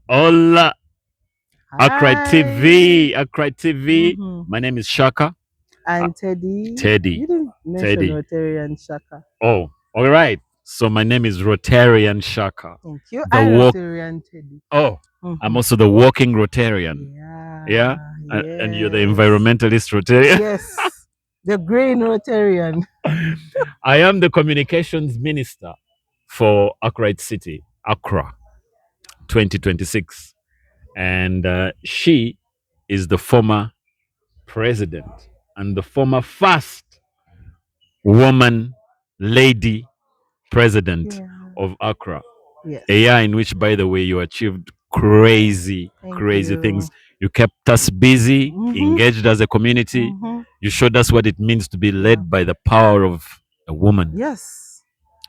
Hola, ACRA Hi. TV, ACRA TV. Mm-hmm. My name is Shaka. Uh, And Teddy. Teddy, You didn't mention Teddy. Rotarian Shaka. Oh, all right. So my name is Rotarian Shaka. Thank you. The And walk. Rotarian Teddy. Oh, I'm Mm-hmm. also the walking Rotarian. Yeah, Yeah. and you're the Yes. environmentalist Rotarian. Yes. The green Rotarian. I am the communications minister for Accra City, Accra, 2026, and she is the former president and the former first woman lady president Yeah. of Accra. Yes. A year in which, by the way, you achieved crazy, Thank crazy you. things. You kept us busy, Mm-hmm. engaged as a community. Mm-hmm. You showed us what it means to be Yeah. led by the power of a woman. Yes.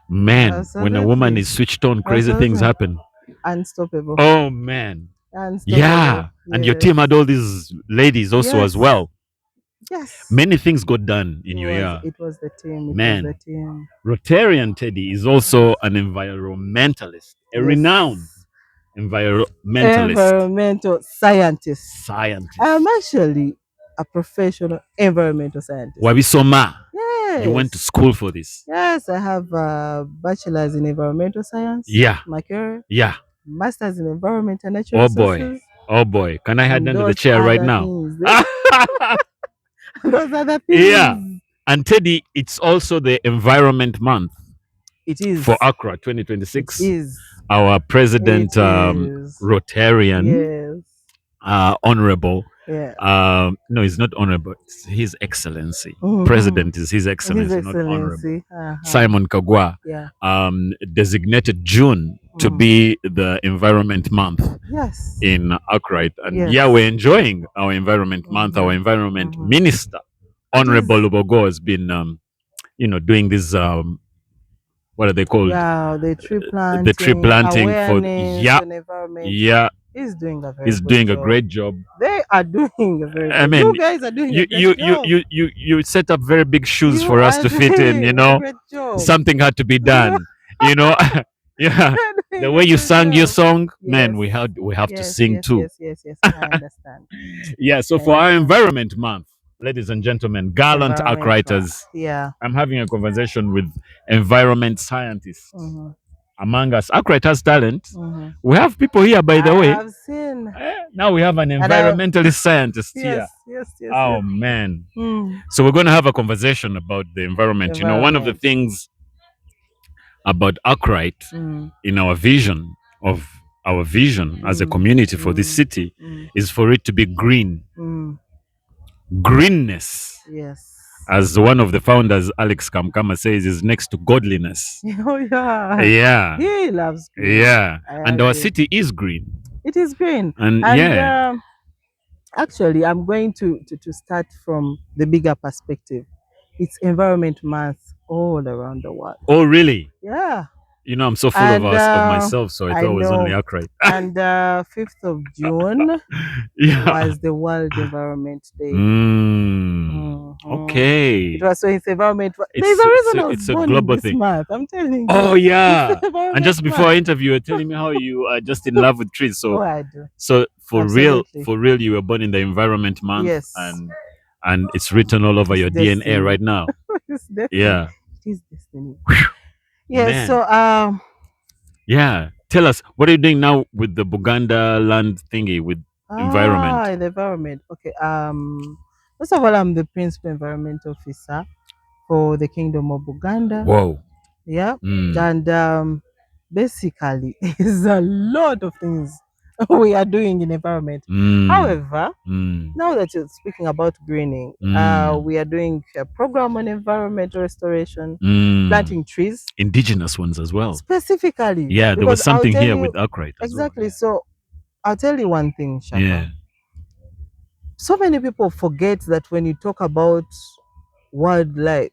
Man, when a woman Absolutely. is switched on, crazy things Absolutely. happen. Unstoppable. Oh, man. Unstoppable. Yeah. And your Yes. team had all these ladies also as Yes. well. Yes. Many things got done in It your was year. it was the team. It was the Man, team. Rotarian Teddy is also an environmentalist, a renowned Yes. environmentalist, Environmental scientist. I'm scientist. actually a professional environmental scientist. Wabisoma, you went to Yes. school for this. Yes, I have a bachelor's in environmental science, Yeah, my career, yeah. master's in environment and natural Oh boy, resources, oh boy. Can I head and under the those chair right other now? things. Those other Yeah. things. And Teddy, it's also the Environment Month It is. for Accra It 2026. is. Our It president, is. Rotarian, Yes. honorable. Yeah. No, he's not honorable. It's His Excellency. Mm-hmm. President is His His Excellency, not honorable. Excellency. Uh-huh. Simon Kagwa Yeah. designated June to Mm. be the Environment Month Yes. in Accra. And Yes. yeah, we're enjoying our Environment Month. Our Mm-hmm. Environment Mm-hmm. Minister, It Honorable is. Lubogo, has been, doing this, what are they called? Yeah, the tree The tree planting, planting for, awareness yeah, on environment. yeah, He's doing a very he's good doing a job. great job. They are doing a very I good. You mean, guys are doing a you great you you job. you you you set up very big shoes You for us are to fit in. doing a great job. Something had to be You done. You know, yeah. are The doing way a you good sang your job. song, man, Yes. we have to Yes, sing yes, too. yes, yes, yes. I understand. Yeah. So I for our understand. Environment Month, ladies and gentlemen, gallant arc Environment. writers, Yeah. I'm having a conversation with environment scientists. Mm-hmm. Among us, arc writers talent. Mm-hmm. We have people here, by I the way. have seen. Now we have an And I environmentalist scientist here. yes, yes, yes, Oh yes. man. Mm. So we're going to have a conversation about the environment. One of the Environment. things about Arkwright Mm. in our vision as a Mm. community for this Mm. city Mm. is for it to be green. Mm. Greenness, Yes. as one of the founders, Alex Kamkama, says, is next to godliness. Oh yeah. Yeah, He loves green. yeah. I And our agree. city is green. It is green. And And yeah. actually, I'm going to start from the bigger perspective. It's Environment Month all around the world. Oh, really? Yeah. I'm so full And of myself, so I I thought it was only know. Arkwright. And 5th of June Yeah. was the World Environment Day. Mm, okay. It was so it's environment. It's There's a reason I was it's a born in global this thing. month. I'm telling you. Oh It's yeah. the And environment just before month. our interview, you were telling me how you are just in love with trees. Oh, So I do. so Absolutely. for real, you were born in the Environment Month, Yes. and it's written all over It's your destiny. DNA right now. It's destiny. Yeah. It is destiny. Yes. Man. So Yeah. Tell us, what are you doing now with the Buganda land thingy with environment? the environment. Okay. First of all, I'm the principal environment officer for the Kingdom of Buganda. Whoa. Yeah. Mm. And basically, there's a lot of things we are doing in environment. Mm. However, Mm. now that you're speaking about greening, Mm. we are doing a program on environmental restoration, Mm. planting trees, Indigenous ones as well. specifically. Yeah, there was because I'll something tell here you- with Arkwright as well. Exactly. So I'll tell you one thing, Shaka. Yeah. So many people forget that when you talk about wildlife,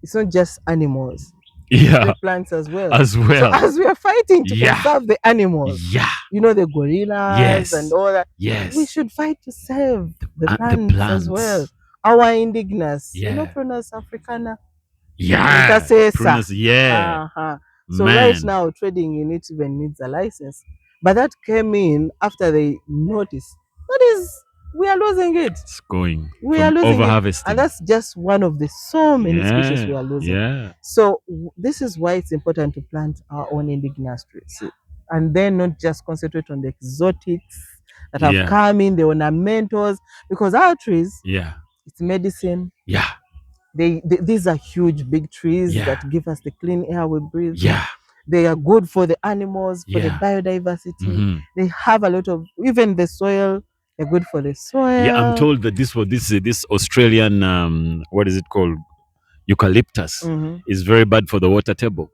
it's not just animals. Yeah. The plants as well. As well. So as we are fighting to Yeah. conserve the animals, Yeah. the gorillas Yes. and all that, Yes. we should fight to save the the plants, plants. as well. Our indigenous, Yeah. Prunus africana, Yeah. intercessor. Prunus, yeah. Uh-huh. So right Man, now, trading in it even needs a license. But that came in after they noticed that is, we are losing it. it's going We are from losing over it, and harvesting. that's just one of the so many species we Yeah, are losing. yeah, So this is why it's important to plant our own indigenous trees, and then not just concentrate on the exotics that have yeah, come in, the ornamentals, because our trees, yeah, it's medicine. yeah, These are huge, big trees yeah, that give us the clean air we breathe. yeah, They are good for the animals, for the yeah. biodiversity. Hmm. They have a lot of, even the soil, they're good for the Yeah, I'm soil. told that this Australian what is it called, eucalyptus, Mhm. is very bad for the water table.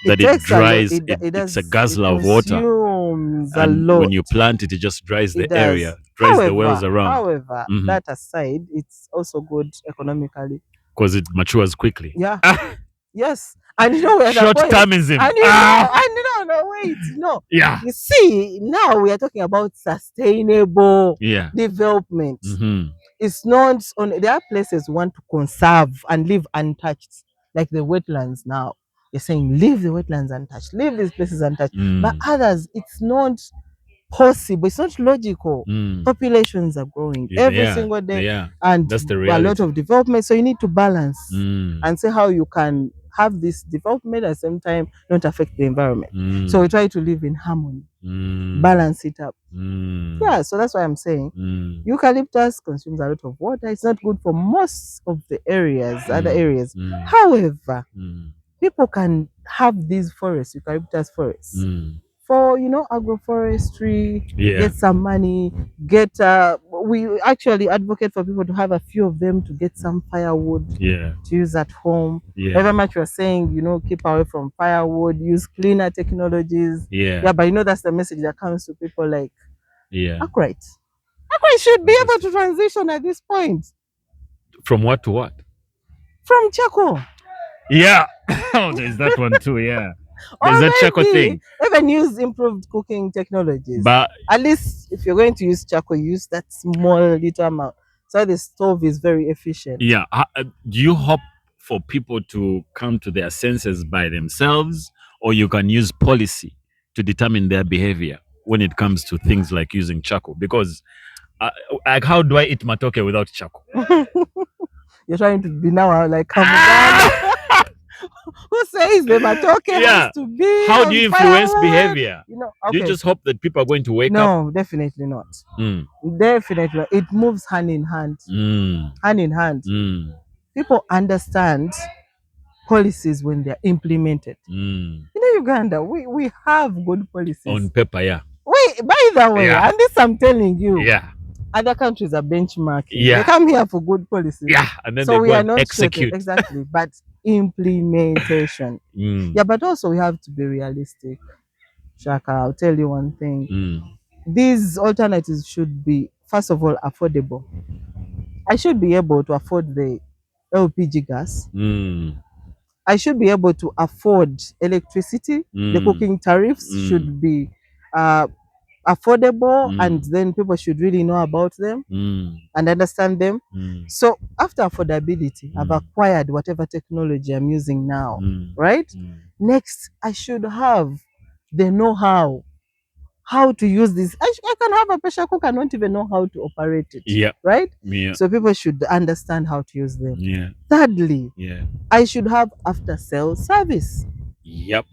It That it takes a lot. dries. It It's a does. It guzzler of water, consumes a and when lot. you plant it, it just dries It the does. area, dries the wells However, around. however, Hmm. that aside, it's also good economically. Because it matures quickly. Yeah. Yes. And you know we're at a Short point. termism. And you know, no, wait, no. Yeah, You see, now we are talking about sustainable yeah. development. Hmm. It's not on, there are places we want to conserve and leave untouched, like the wetlands now. You're saying leave the wetlands untouched, leave these places untouched. But Mm, others, it's not possible, it's not logical. mm. Populations are growing Yeah, they every are. single day They are. and That's the a lot reality. of development. So you need to balance Mm, and see how you can have this development at the same time not affect the environment. So we mm, try to live in harmony, mm, balance it up. mm, Yeah, so that's why I'm saying mm, eucalyptus consumes a lot of water. It's not good for most of the areas, other mm, areas. mm, However, mm, people can have these forests, eucalyptus forests, mm. for agroforestry, Yeah, get some money, get we actually advocate for people to have a few of them to get some firewood yeah, to use at home. yeah, Very much we're saying, keep away from firewood, use cleaner technologies. yeah, Yeah, but that's the message that comes to people like yeah. ACRA. ACRA should be able Fantastic. to transition at this point From what to what? from charcoal, Yeah. Oh, there's that one too. Yeah. or There's that Chaco maybe thing. even use improved cooking technologies. But At least if you're going to use charcoal, use that small little amount. So the stove is very efficient. yeah, do you hope for people to come to their senses by themselves, or you can use policy to determine their behavior when it comes to things like using charcoal? Because uh, like, how do I eat matoke without charcoal? You're trying to be now like Kamuganda. Ah! Who says the matoke has Yeah. to be How do on you influence firewood? behavior? Do you Okay. just hope that people are going to wake up? No, definitely not. Mm, Definitely. It moves hand in hand. mm, Hand in hand. mm, People understand policies when they're implemented. mm. In Uganda, we have good policies. On paper, yeah. Wait, by the way, Yeah. and this I'm telling you, Yeah. other countries are benchmarking. Yeah. They come here for good policies. Yeah. And then So they we go are and not execute. exactly, but implementation. Mm, Yeah, but also we have to be realistic. Shaka, I'll tell you one thing. mm, These alternatives should be, first of all, affordable. I should be able to afford the LPG gas. mm, I should be able to afford electricity. The mm, cooking tariffs mm, should be uh, affordable, and mm, then people should really know about them mm, and understand them. mm, So after affordability, I've mm, acquired whatever technology I'm using now, mm, right? mm. Next, I should have the know-how to use this. I can have a pressure cooker and not even know how to operate it, Yeah. right? Yeah. So people should understand how to use them. Yeah. Thirdly, Yeah. I should have after-sales service. Yep.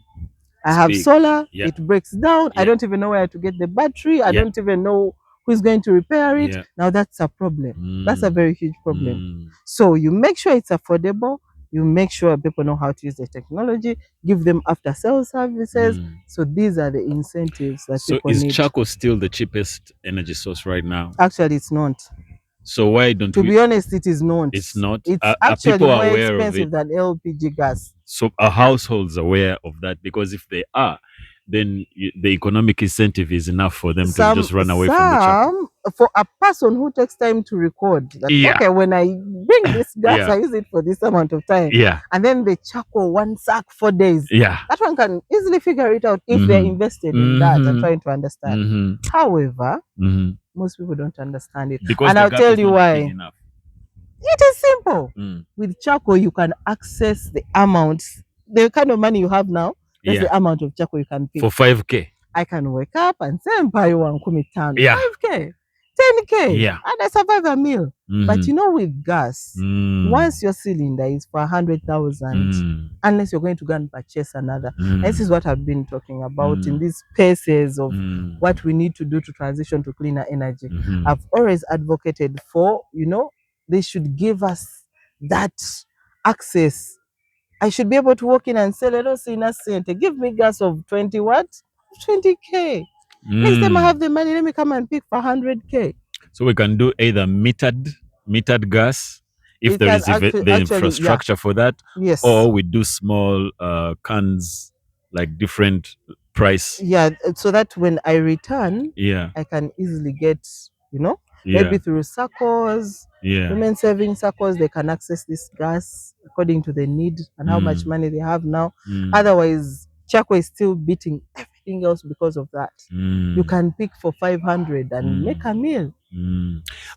I have Speak. solar, Yeah. it breaks down. I Yeah. don't even know where to get the battery. I Yeah. don't even know who's going to repair it. Yeah. Now that's a problem. That's a Mm, very huge problem. mm, So you make sure it's affordable. You make sure people know how to use the technology. Give them after sales services. mm. So these are the incentives that So people is need. charcoal still the cheapest energy source right now? Actually, it's not. So why don't To we? be honest, it is not. It's not. It's Are actually people more aware of expensive it? than LPG gas. So are households aware of that? Because if they are, then the economic incentive is enough for them to just run away from the charcoal. For a person who takes time to record that, Yeah. okay, when I bring this gas, Yeah. I use it for this amount of time. Yeah. And then the charcoal, one sack, 4 days. Yeah. That one can easily figure it out if they're invested in that and trying to understand. Mm-hmm. However, Mm-hmm. most people don't understand it. Because and the I'll gap tell is you not why. big enough. It is simple. Mm. With charcoal, you can access the amounts, the kind of money you have now. That's Yeah. the amount of charcoal you can pick. For 5K. I can wake up and say, Mpayo Kumitan, Yeah. 5K, 10K, Yeah. and I survive a meal. But Mhm. you know, with gas, Mm. once your cylinder is for 100,000, Mm. unless you're going to go and purchase another. Mm. This is what I've been talking about in Mm. these spaces of Mm. what we need to do to transition to cleaner energy. Mhm. I've always advocated for, they should give us that access. I should be able to walk in and say, let us in a center, give me gas of 20 what? 20K. Next time I have the money, let me come and pick for 100K. So we can do either metered gas, if We there can is the infrastructure for that, Yes. or we do small cans, like different price. Yeah, so that when I return, Yeah. I can easily get, Yeah. maybe through circles, Yeah. women saving circles, they can access this gas according to the need and how much money they have now. Otherwise, charcoal is still beating everything else because of that. You can pick for 500 and make a meal.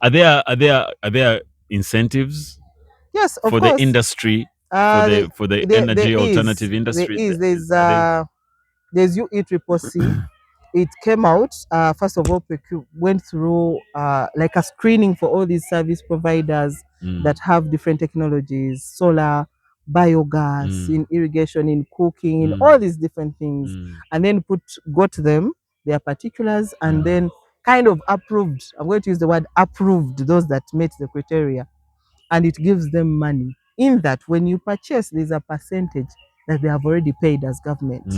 Are there incentives Yes, of for course. the industry, for the energy alternative industry? There's UECCC. It came out, first of all, went through like a screening for all these service providers that have different technologies, solar, biogas, in irrigation, in cooking, in all these different things, and then got them their particulars, and then kind of approved. I'm going to use the word approved those that met the criteria, and it gives them money. In that, when you purchase, there's a percentage that they have already paid as government.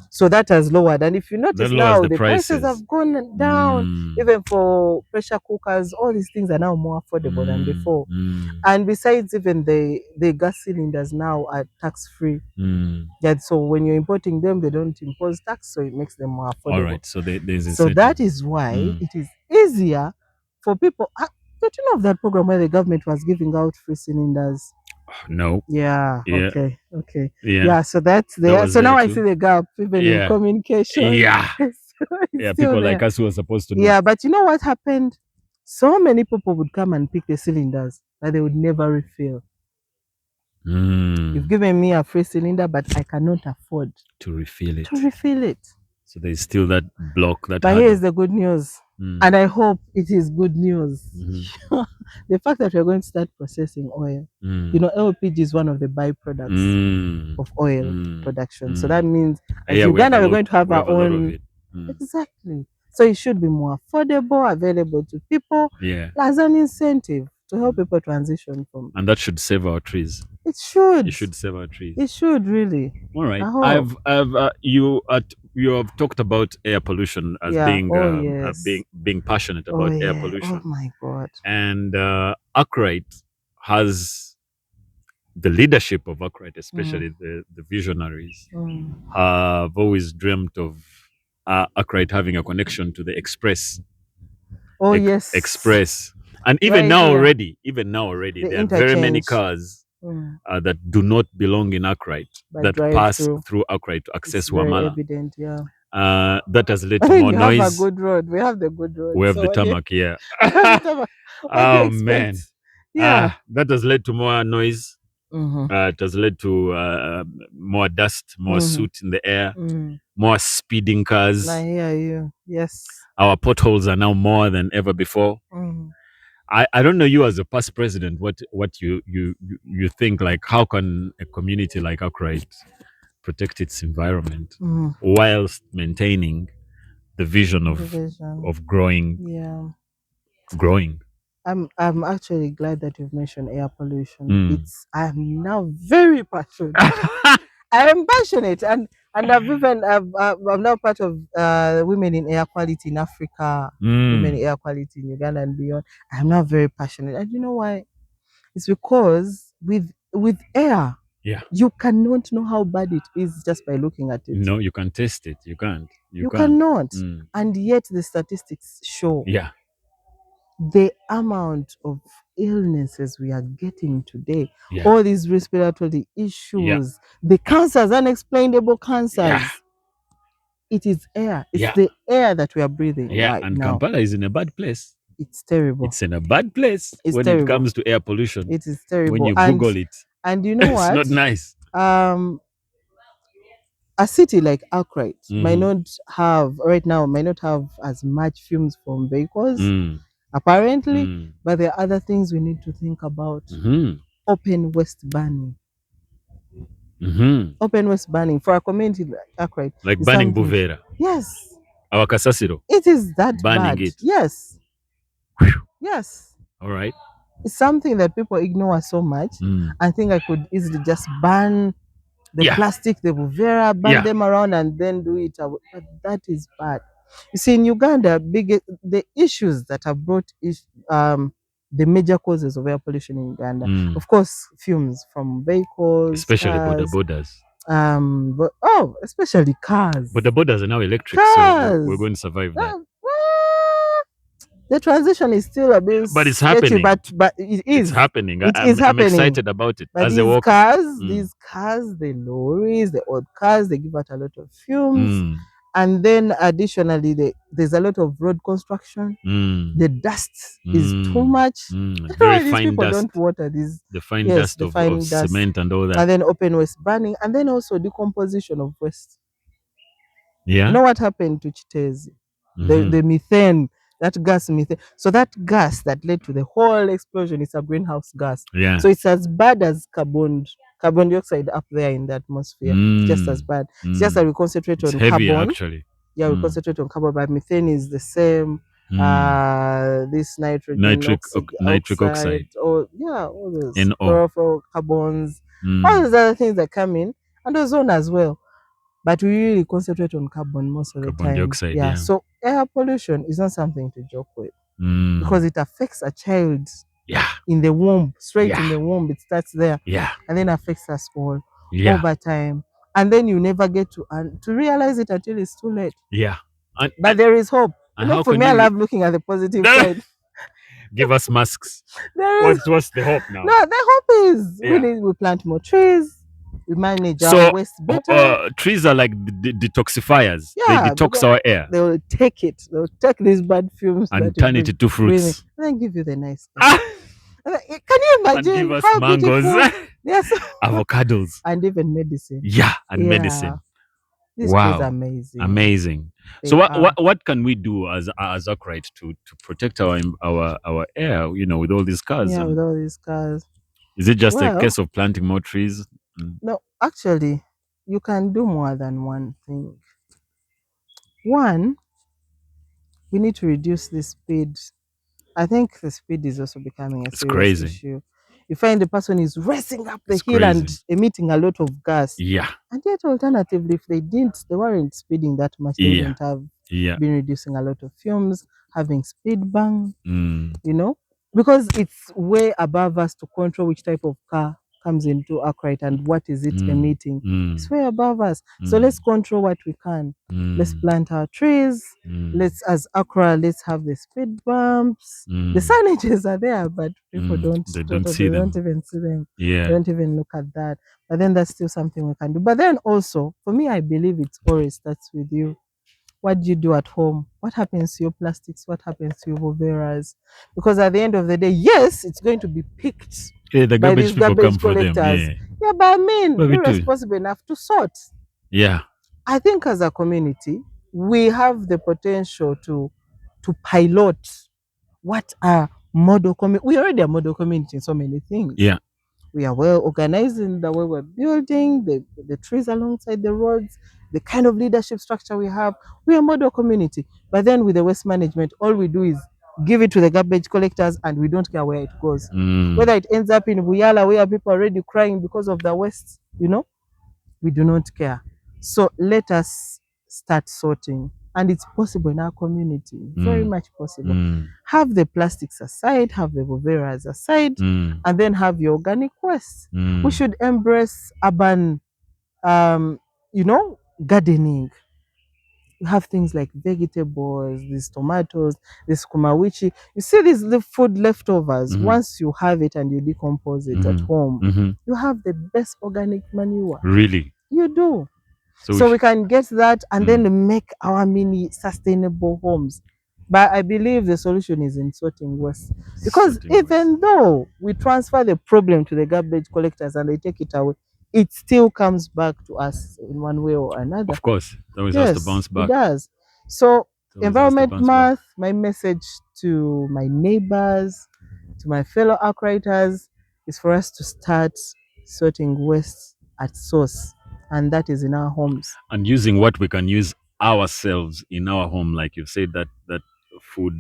So that has lowered. And if you notice now, the prices have gone down. Even for pressure cookers, all these things are now more affordable than before. And besides, even the gas cylinders now are tax-free. Yeah, so when you're importing them, they don't impose tax, so it makes them more affordable. All right, so there's So that is why it is easier for people. Don't you know of that program where the government was giving out free cylinders? No. Yeah. Yeah. Okay. Yeah. Yeah. So that's there. was So now there I too. see the gap even in Yeah. communication. Yeah. So it's Yeah. still People there. like us who are supposed to know. Yeah, but you know what happened? So many people would come and pick the cylinders that they would never refill. You've given me a free cylinder, but I cannot afford to refill it. So there's still that block, that But hurdle. here's the good news. And I hope it is good news. The fact that we're going to start processing oil. LPG is one of the byproducts of oil production. So that means as Uganda, we're going to have our own. Exactly. So it should be more affordable, available to people, as an incentive to help people transition from. And that should save our trees. It should. It should save our trees. It should really. All right. You have talked about air pollution as being passionate about air pollution. Oh my God. And ACRA has the leadership of ACRA, especially the visionaries, have always dreamt of ACRA having a connection to the express. Oh yes. Express. And even now already, there are very many cars that do not belong in ACRA that pass through ACRA to access Wamala. Evident, yeah. That has led to more noise. We have a good road. We have the good road. We have the tarmac, yeah. Oh man. Yeah. That has led to more noise. It has led to more dust, more soot in the air, more speeding cars. I hear you. Yes. Our potholes are now more than ever before. I don't know, you as a past president, what you think, like, how can a community like Accra protect its environment whilst maintaining the vision of growing. I'm actually glad that you've mentioned air pollution. I'm now very passionate. I am passionate, and I'm now part of Women in Air Quality in Africa, Women in Air Quality in Uganda and beyond. I'm now very passionate, and you know why? It's because with air, you cannot know how bad it is just by looking at it. No, you can test it. You can't. You cannot. And yet the statistics show the amount of illnesses we are getting today, all these respiratory issues, the cancers, unexplainable cancers. It is air. It's the air that we are breathing right and now. Kampala is in a bad place. It's terrible. It's in a bad place it comes to air pollution. It is terrible. When you Google it. And you know what? It's not nice. a city like ACRA might Mhm. not have right now might not have as much fumes from vehicles Mm. apparently, Mm. but there are other things we need to think about. Mhm. Open waste burning. Mhm. Open waste burning for a community like ACRA Like is banning something. Buvera, Yes, our Kasasiro, it is that banning bad. it. Yes, yes. All right. It's something that people ignore so much. Mm. I think I could easily just ban the Yeah. plastic, the Buvera, burn Yeah. them around and then do it away. But that is bad. You see, in Uganda, the issues that have brought the major causes of air pollution in Uganda, Mm. of course, fumes from vehicles, Especially border cars, borders. but especially cars. But the borders are now electric, so we're Cars. going to survive that. Uh, uh, the transition is still a bit But it's sketchy, happening. but it It's is. happening. It is I'm happening. excited about it But as a worker. Mm. these cars, the lorries, the old cars, they give out a lot of fumes. Mm. And then additionally, there's a lot of road construction. Mm. The dust is too Mm. much. Mm. That's Very why these fine people dust. don't water these. The fine Yes, dust the of fine dust. cement and all that. And then open waste burning, and then also decomposition of waste. Yeah. You know what happened to Chitezi? Mhm. The methane, that gas methane. So that gas that led to the whole explosion is a greenhouse gas. Yeah. So it's as bad as carbon dioxide up there in the atmosphere. It's just as bad. It's just that we concentrate It's on heavier, carbon. actually. Yeah, we concentrate on carbon, but methane is the same. This Nitric oxide. or yeah, all those NO. chlorofluorocarbons, all those other things that come in, and ozone as well. But we really concentrate on carbon most of the Carbon time. dioxide, Yeah. yeah. So air pollution is not something to joke with because Mm. it affects a child Yeah. in the womb, straight in Yeah. the womb. It starts there Yeah. and then affects us all Yeah. over time. And then you never get to realize it until it's too late. Yeah. But there is hope. and how For can me, I you love looking at the positive side. give us masks? There is What's the hope now? no. The hope is Yeah. we plant more trees, we manage our So waste better. trees are like detoxifiers. Yeah, They detox because our air they will take it. They'll take these bad fumes and that turn you've it been into breathing, fruits. and then give you the nice air. Ah! Can you And imagine give us how mangoes, beautiful? Yes, avocados, and even medicine. yeah, and Yeah. medicine. These trees are Wow, amazing. amazing. They So are. what can we do as upright to protect our air? You know, with all these cars. Yeah, with all these cars. Is it just a Well, case of planting more trees? no, actually, you can do more than one thing. One, we need to reduce the speed. I think the speed is also becoming a It's serious crazy. issue. You find the person is racing up the It's hill and crazy. emitting a lot of gas. Yeah, And yet, alternatively, if they weren't speeding that much, they yeah, wouldn't have yeah. been reducing a lot of fumes, having speed bang, Mm. because it's way above us to control which type of car comes into Arkwright and what is it emitting. It's way above us. So let's control what we can. Let's plant our trees. Let's, as Accra, let's have the speed bumps. The signages are there, but people don't see them. don't even see them. Yeah. They don't even look at that. But then that's still something we can do. But then also, for me, I believe it always starts with you. What do you do at home? What happens to your plastics? What happens to your Boveras? Because at the end of the day, yes, it's going to be picked Yeah, the by garbage these people come garbage for them. collectors. Yeah. Yeah, but I mean, But we we're do. responsible enough to sort. Yeah. I think as a community, we have the potential to pilot what are model community. We already are model community in so many things. Yeah. We are well organized in the way we're building, the trees alongside the roads, the kind of leadership structure we have. We are a model community. But then with the waste management, all we do is give it to the garbage collectors and we don't care where it goes. Whether it ends up in Buyala where people are already crying because of the waste, we do not care. So let us start sorting. And it's possible in our community, very much possible. Have the plastics aside, have the Boveras aside, and then have your organic waste. We should embrace urban, gardening. You have things like vegetables, these tomatoes, this kumawichi. You see the food leftovers. Once you have it and you decompose it at home, you have the best organic manure. Really? You do. So, So we can get that and then make our mini sustainable homes. But I believe the solution is in sorting waste. Because Sorting even though we transfer the problem to the garbage collectors and they take it away, it still comes back to us in one way or another. Of course, it always has to Yes, bounce it back. does. So, It always has to environment bounce back. month, my message to my neighbors, to my fellow arkwriters, is for us to start sorting waste at source, and that is in our homes. And using what we can use ourselves in our home, like you said, that food,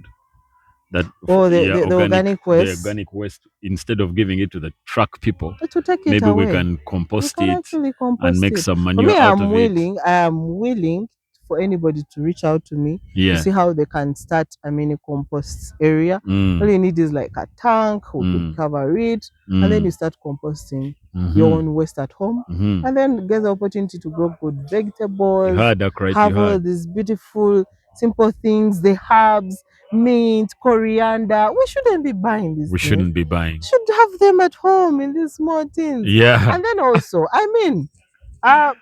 Or yeah, the organic the waste, organic waste, instead of giving it to the truck people, to take it maybe we away. can We compost can it actually and compost make it. some For manure me, out of it. I am willing for anybody to reach out to me to Yeah. see how they can start a mini compost area. All you need is like a tank, we could cover it, and then you start composting your own waste at home, and then get the opportunity to grow good You vegetables, heard that right, you have all heard. these beautiful, simple things, the herbs, mint, coriander. We shouldn't be buying these We things. shouldn't be buying. Should have them at home in these small tins. Yeah. And then also, I mean, uh,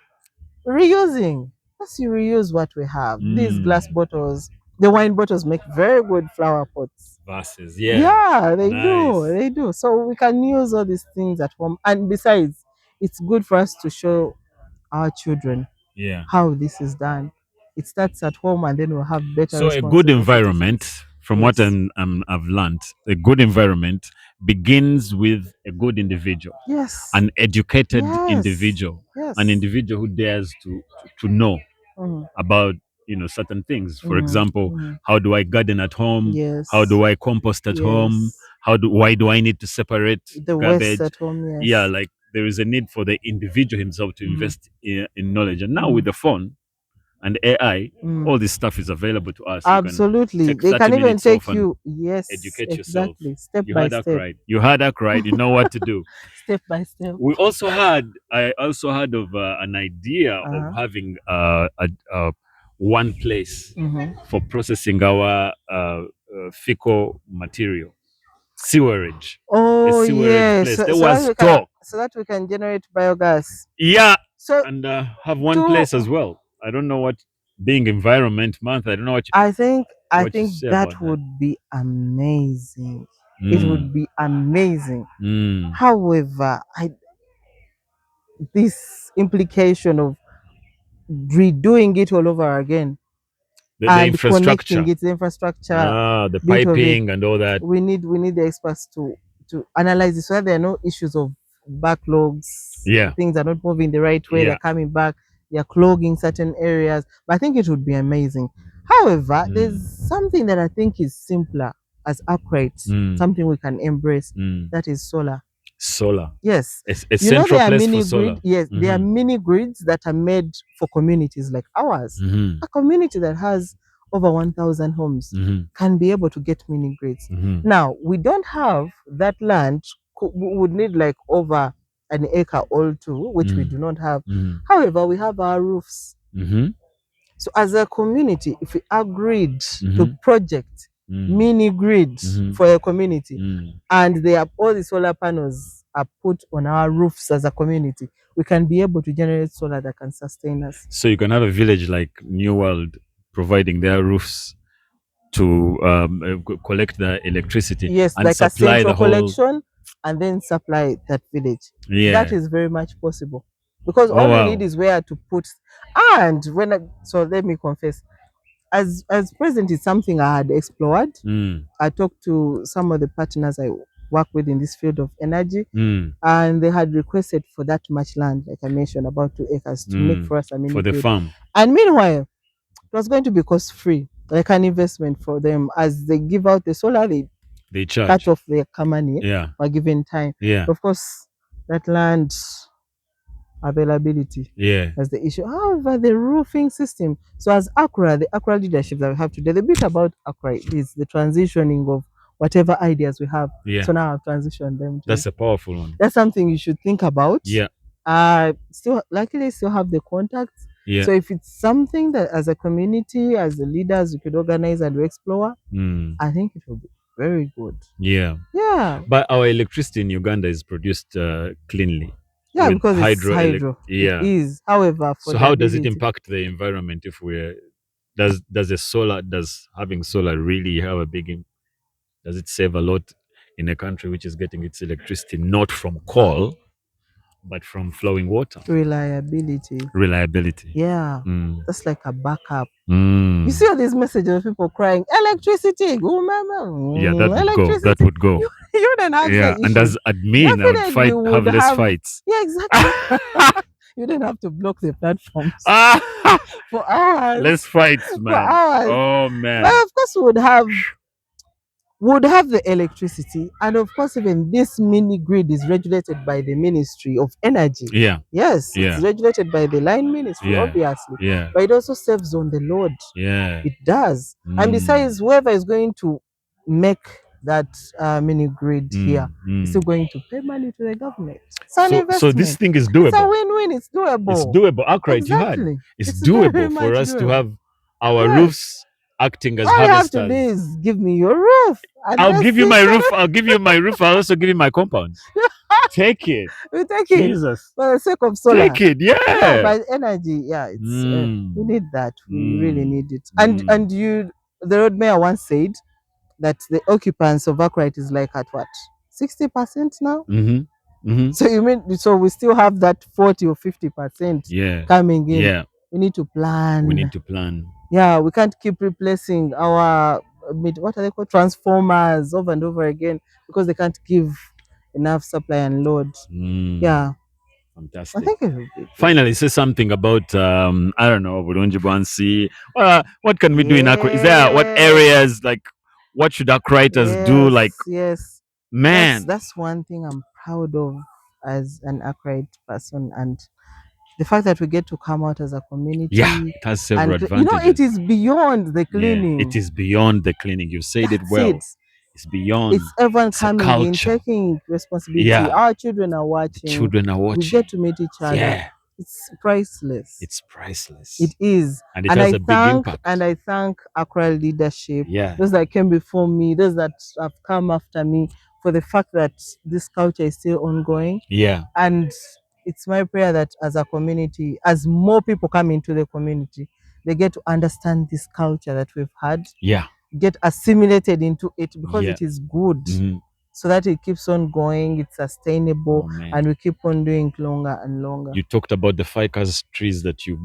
reusing. Let's reuse what we have. These glass bottles, the wine bottles make very good flower pots. Vases, yeah. Yeah, they Nice. do. They do. So we can use all these things at home. And besides, it's good for us to show our children Yeah. how this is done. It starts at home, and then we'll have better So a good responsible citizens. environment, from what Yes. I've learned, a good environment begins with a good individual, Yes. an educated Yes. individual, Yes. an individual who dares to know Mhm. about certain things. For Mhm. example, Mhm. how do I garden at home? Yes. How do I compost at home? Yes. Why do I need to separate The waste garbage? at home, yes. Yeah, like there is a need for the individual himself to invest in knowledge. And now Mhm. with the phone and AI, Mm. all this stuff is available to us. Absolutely. You can They take can 30 even minutes off take and you, yes, educate yourself. exactly, step You by heard that step. right. You heard that right. You know what to do. Step by step. I also had of an idea of having one place Mhm. for processing our fecal material, sewerage. Oh, A sewerage yes. place. There was talk. So that we can generate biogas. Yeah, So and have one to place as well. I don't know what, being Environment Month. I don't know what I think what you say that about that. would be amazing. It would be amazing. Mm. However, this implication of redoing it all over again The and infrastructure, connecting it, the infrastructure the bit of it, piping and all that. we need the experts to analyze this so that there are no issues of backlogs. Yeah. Things are not moving the right way. Yeah. They're coming back. They're clogging certain areas. But I think it would be amazing. However, there's something that I think is simpler as upright, something we can embrace. That is solar. Solar. Yes. A central there are place for mini solar. grid. Yes, there are mini grids that are made for communities like ours. A community that has over 1,000 homes can be able to get mini grids. Now, we don't have that land. We would need like over an acre all too, which we do not have. However, we have our roofs. So as a community, if we agreed to project mini grids for a community, and they are all the solar panels are put on our roofs as a community, we can be able to generate solar that can sustain us. So you can have a village like New World providing their roofs to collect the electricity, Yes, and like a supply central the whole. collection and then supply that village. Yeah. That is very much possible because Oh, all we wow. need is where to put. And so let me confess, as present is something I had explored. I talked to some of the partners I work with in this field of energy, and they had requested for that much land, like I mentioned, about 2 acres to make for us a mini for the grid. farm. And meanwhile, it was going to be cost free, like an investment for them. As they give out the solar, They charge. cut off their money Yeah. for a given time. Yeah. Of course, that land availability Yeah. as the issue. However, the roofing system. So as ACRA, the ACRA leadership that we have today, the bit about ACRA is the transitioning of whatever ideas we have. Yeah. So now I've transitioned them to. That's a powerful one. That's something you should think about. Yeah. Still, luckily, still have the contacts. Yeah. So if it's something that as a community, as the leaders, we could organize and explore, I think it will be very good. Yeah. Yeah. But our electricity in Uganda is produced cleanly. Yeah, with because it's hydro. Yeah. It is. However, for So the how does it ability- impact the environment if we're does having solar really have a big does it save a lot in a country which is getting its electricity not from coal but from flowing water. Reliability. Reliability. Yeah. Mm. That's like a backup. Mm. You see all these messages of people crying, electricity, go mama. Yeah, that would go. That Electricity. would go. You don't have Yeah, the and issue. as admin, I would Definitely have would less have. fights. Yeah, exactly. You don't have to block the platforms Ah, for hours. less fights, For man. hours. Oh man. But of course, would have the electricity, and of course, even this mini grid is regulated by the Ministry of Energy. Yeah. Yes, Yeah. it's regulated by the line ministry, Yeah. obviously. Yeah. But it also saves on the load. Yeah. It does. And besides, whoever is going to make that mini grid here is still going to pay money to the government. It's an investment. So this thing is doable. It's a win-win. It's doable. It's doable. Accurate, Exactly. you had. It's very doable for much us to doable. have our Yes. roofs acting as All you have to do harvesters. is give me your roof. And I'll let's give you see my if- roof. I'll give you my roof. I'll also give you my compound. Take it. We take it Jesus. for the sake of solar. Take it. Yeah. Yeah, by energy. Yeah, it's we need that. We really need it. And the road mayor once said that the occupants of ACRA is like at what 60% now. So you mean so we still have that 40 or 50% coming in? Yeah. We need to plan. We need to plan. Yeah, we can't keep replacing our what are they called, transformers over and over again because they can't give enough supply and load. Yeah. Fantastic. I think it would be. Finally, say something about I don't know, Burunji Bansi. What can we do in Accra? Is there what Yes. areas like what should Accra writers do? Like Yes, man, that's one thing I'm proud of as an Accurate person, and the fact that we get to come out as a community. yeah, it has several and advantages. it is beyond the cleaning. Yeah, it is beyond the cleaning. You said it well. It's beyond. It's everyone It's a coming in, culture. taking responsibility. Yeah. Our children are watching. Children are watching. We get to meet each other. Yeah, It's priceless. it's priceless. It is. And it has a big impact. And I thank Accra leadership, Yeah. those that came before me, those that have come after me, for the fact that this culture is still ongoing. Yeah. And it's my prayer that as a community, as more people come into the community, they get to understand this culture that we've had. Yeah. Get assimilated into it because Yeah. it is good. Mhm. So that it keeps on going, it's sustainable, Oh, man. and we keep on doing it longer and longer. You talked about the ficus trees that you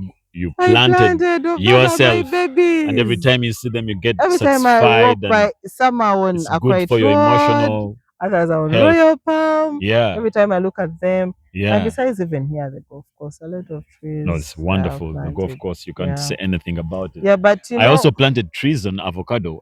I planted over yourself, my babies. and every time you see them, you get Every time satisfied. I walk and by, some are on it's Aqua good for your Road, emotional. others are on health. Royal Palm. Yeah. Every time I look at them, and Yeah. besides even here, the golf course, a lot of trees. No, it's are wonderful. The golf planted. course, you can't Yeah. say anything about it. Yeah, but I also planted trees on avocado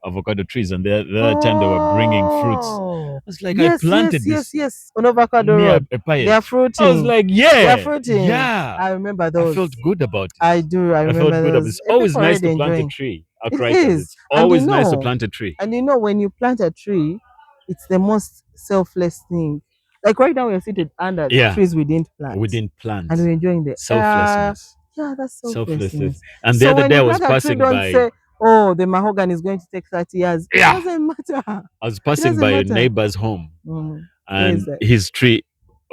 trees, and the other time they were bringing fruits. Oh, I was like, yes, I planted yes, on Avocado near Road. a pie. They are fruiting. I was like, yeah, They are fruiting. yeah. I remember those. I felt good about it. I do. I I felt remember good about it. those. It's always People nice to already plant enjoying. a tree. It Arthritis. is. It's And always you nice to know- plant a tree. And when you plant a tree, it's the most selfless thing. Like right now, we're seated under Yeah. trees we didn't plant. We didn't plant. And we're enjoying the air. Selflessness. Yeah, that's selflessness. And So the other when day I you was plant a tree, passing don't by. say, oh, the mahogany is going to take 30 years. Yeah. It doesn't matter. I was passing doesn't by a matter. neighbor's home, and is that? his tree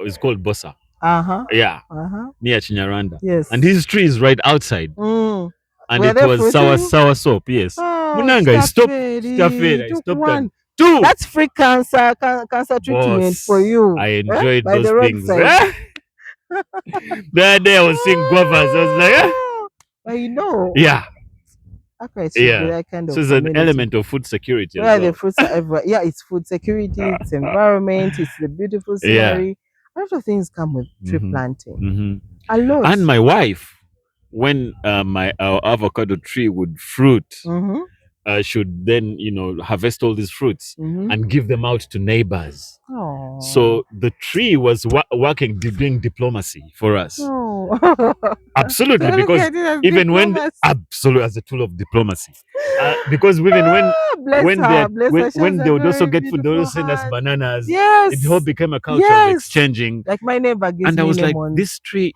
is called Bossa. Uh-huh. Yeah, Uh-huh. near Chinyaranda. Yes. And his tree is right outside, Mm. and Were it they was fruiting? sour soap. Yes. Oh, Munanga, stop. Staffery, Staffery, took stop one. that. Two. That's free cancer treatment Boss, for you. I enjoyed By those the things. roadside. The other day I was seeing guavas. I was like, But you know, yeah. okay, it should Yeah. be that kind of So it's an community element of food security. where As well. the fruits are everywhere. Yeah, it's food security, it's environment, it's the beautiful Yeah. scenery. A lot of things come with tree Mhm. planting. Mhm. A lot. And my wife, when our avocado tree would fruit, Mhm, should then harvest all these fruits mhm. and give them out to neighbors. Oh. So the tree was working, doing diplomacy for us. Oh. Absolutely, Look because at it as even when diplomacy. absolutely as a tool of diplomacy, because even when Bless when her, they bless her. She when has they a would also very get food, they would also beautiful send us heart. bananas. Yes. It all became a culture of Yes. exchanging. Like my neighbor gives And I me was like, lemons. this tree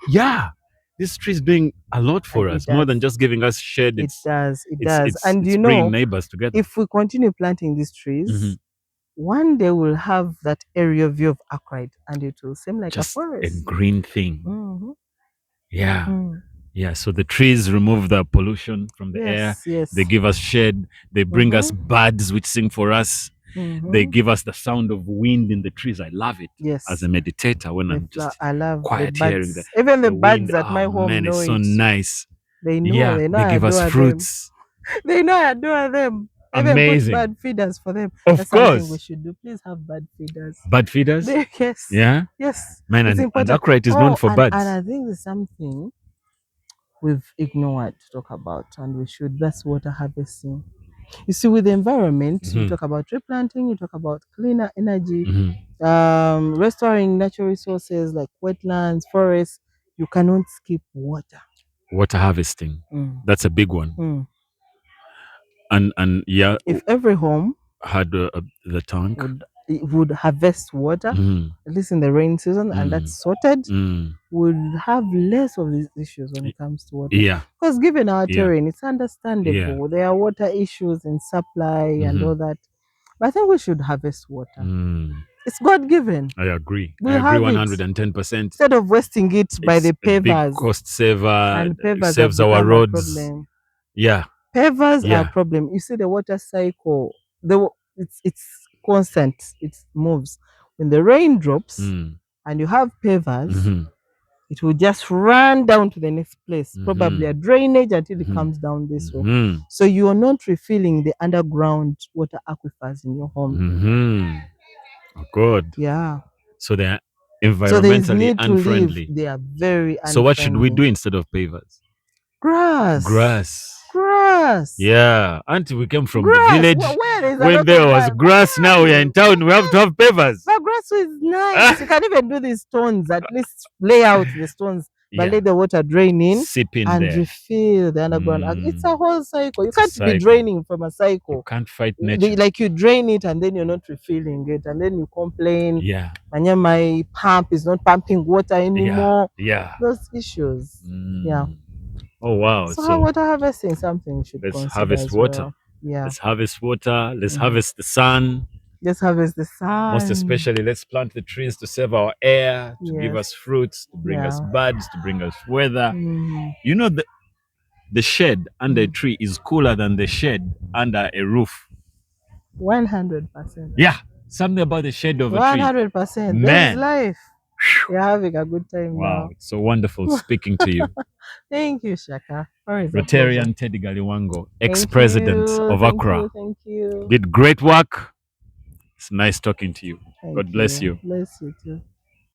is doing a lot for And it us, more does. than just giving us shade. It does. It it's- does. it's- And it's you bringing know, neighbors together. if we continue planting these trees, Mhm. one day we'll have that area view of Arkwright, and it will seem like Just a forest. green thing. Mhm. Yeah. Mm. Yeah. So the trees remove the pollution from the air. Yes, yes. They give us shade. They bring us birds which sing for us. They Mm-hmm. give us the sound of wind in the trees. I love it as Yes. a meditator when I'm just I love the quiet hearing birds. Even the the birds wind. at Oh my home man, it's know so it. nice. They know. Yeah, They know they I give us adore them. fruits. They know I adore them. Even put Amazing. bird feeders for them. Of That's something we course. should do. Please have bird feeders. Bird feeders? Yes. Yeah. Yes. Man, It's and important. ACRA is known Oh, for and birds. I think there's something we've ignored to talk about, and we should. That's water harvesting. You see, with the environment, you Mhm, talk about tree planting, you talk about cleaner energy, mhm. restoring natural resources like wetlands, forests. You cannot skip water. Water harvesting. Mm. That's a big one. Mm. And yeah, If every home had the tank. would harvest water, Mhm, at least in the rain season, and mm, that's sorted, mm. would have less of these issues when it comes to water. Yeah, Because given our yeah, terrain, it's yeah. understandable. There are water issues in supply and Mhm, all that. But I think we should harvest water. mm. It's God given. I agree. I We agree have it. 110%. Instead of wasting it by It's the a big pavers, cost saver. and pavers have Saves our become a roads. problem. Yeah, Pavers are a yeah. problem. You see the water cycle. It's constant. It moves. When the rain drops Mm. and you have pavers, Mhm, it will just run down to the next place, probably a mhm, drainage until it mhm, comes down this way. mhm, So you are not refilling the underground water aquifers in your home. mhm. Oh, good. Yeah. So they're So there is environmentally need to live. unfriendly. They are very So what should we unfriendly. do instead of pavers? Grass. Grass. Grass. Yeah, until we came from the Grass. village, Where there is a when lot there of was grass. grass, now we are in town, we have to have pavers. But grass is nice. You can even do these stones, at least lay out the stones, but Yeah, let the water drain in sip in and there. refill the underground. It's a whole cycle. You It's a can't be cycle. draining from a You cycle. can't fight nature. Like you drain it and then you're not refilling it, and then you complain, Yeah, and yeah, my pump is not pumping water yeah, anymore. yeah. Those issues. Yeah. Oh wow! So how So water harvesting is something you should let's consider harvest as water. well. Yeah. Let's harvest water. Let's Mhm. harvest the sun. Just harvest the Most sun. especially, let's plant the trees to save our air, to give Yes. us fruits, to bring us Yeah. buds, to bring us weather. Mhm. You know, the shed under a Mm. tree is cooler than the shed under a roof. 100%. Yeah, something about the shade of a tree. 100%. There's Man, life. You're having a good time wow, now. it's so wonderful speaking to you. Thank you, Shaka. Always a pleasure. Rotarian Teddy Galiwango, Thank ex-president you. of Thank ACRA. you. Thank you. Did great work. It's nice talking to you. Thank God bless you. you. Bless you too.